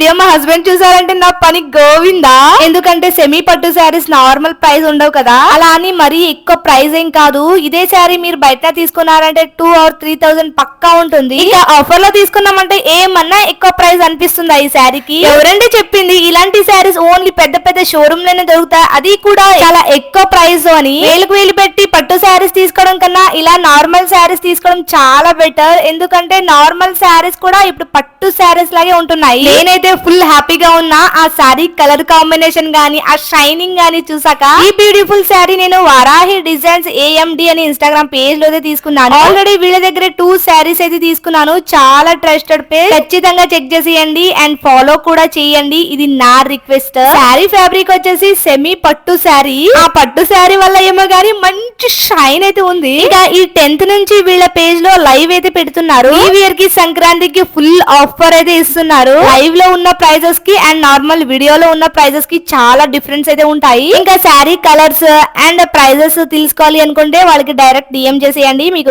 Video మా husband చూసారంటే నా పని గోవిందా. ఎందుకంటే సెమీ పట్టు శారీస్ నార్మల్ ప్రైస్ ఉండవు కదా, అలా అని మరీ ఎక్కువ ప్రైస్ ఏం కాదు. ఇదే శారీ మీరు బయట తీసుకున్నారంటే 2 or 3,000 పక్కా ఉంటుంది. ఇంకా ఆఫర్ లో తీసుకున్నామంటే ఏమన్నా ఎక్కువ ప్రైస్ అనిపిస్తుంది ఈ శారీకి. ఎవరండి చెప్పింది ఇలాంటి శారీస్ ఓన్లీ పెద్ద పెద్ద షోరూమ్ లోనే దొరుకుతాయి, అది కూడా చాలా ఎక్కువ ప్రైస్ అని. వేలకు వేలు పెట్టి పట్టు శారీస్ తీసుకోవడం కన్నా ఇలా నార్మల్ శారీస్ తీసుకోవడం చాలా బెటర్. ఎందుకంటే నార్మల్ శారీస్ కూడా ఇప్పుడు పట్టు శారీస్ లాగే ఉంటున్నాయి. నేనైతే ఫుల్ హ్యాపీగా ఉన్నా ఆ శారీ కలర్ కాంబినేషన్ గానీ ఆ షైనింగ్ గానీ చూసాక. ఈ బ్యూటిఫుల్ శారీ నేను వారాహి డిజైన్స్ AMD అని ఇన్స్టాగ్రామ్ పేజ్ లో తీసుకున్నాను. ఆల్రెడీ వీళ్ళ దగ్గర 2 శారీస్ అయితే తీసుకున్నాను. చాలా ట్రస్టెడ్ పేజ్, ఖచ్చితంగా చెక్ చేసేయండి అండ్ ఫాలో కూడా చేయండి. ఇది నా రిక్వెస్ట్. శారీ ఫ్యాబ్రిక్ వచ్చేసి సెమీ పట్టు శారీ. ఆ పట్టు శారీ వల్ల ఏమో గానీ మంచి షైన్ అయితే ఉంది. ఇంకా ఈ 10th నుంచి వీళ్ళ పేజ్ లో లైవ్ అయితే పెడుతున్నారు. ఈ ఇయర్ కి సంక్రాంతికి ఫుల్ ఆఫర్ అయితే ఇస్తున్నారు. లైవ్ లో ఉన్న ప్రైజెస్ కి అండ్ నార్మల్ వీడియోలో ఉన్న ప్రైజెస్ కి చాలా డిఫరెన్స్ అయితే ఉంటాయి. ఇంకా శారీ కలర్స్ అండ్ ప్రైజెస్ తెలుసుకోవాలి అనుకుంటే వాళ్ళకి డైరెక్ట్ DM చేసేయండి. మీకు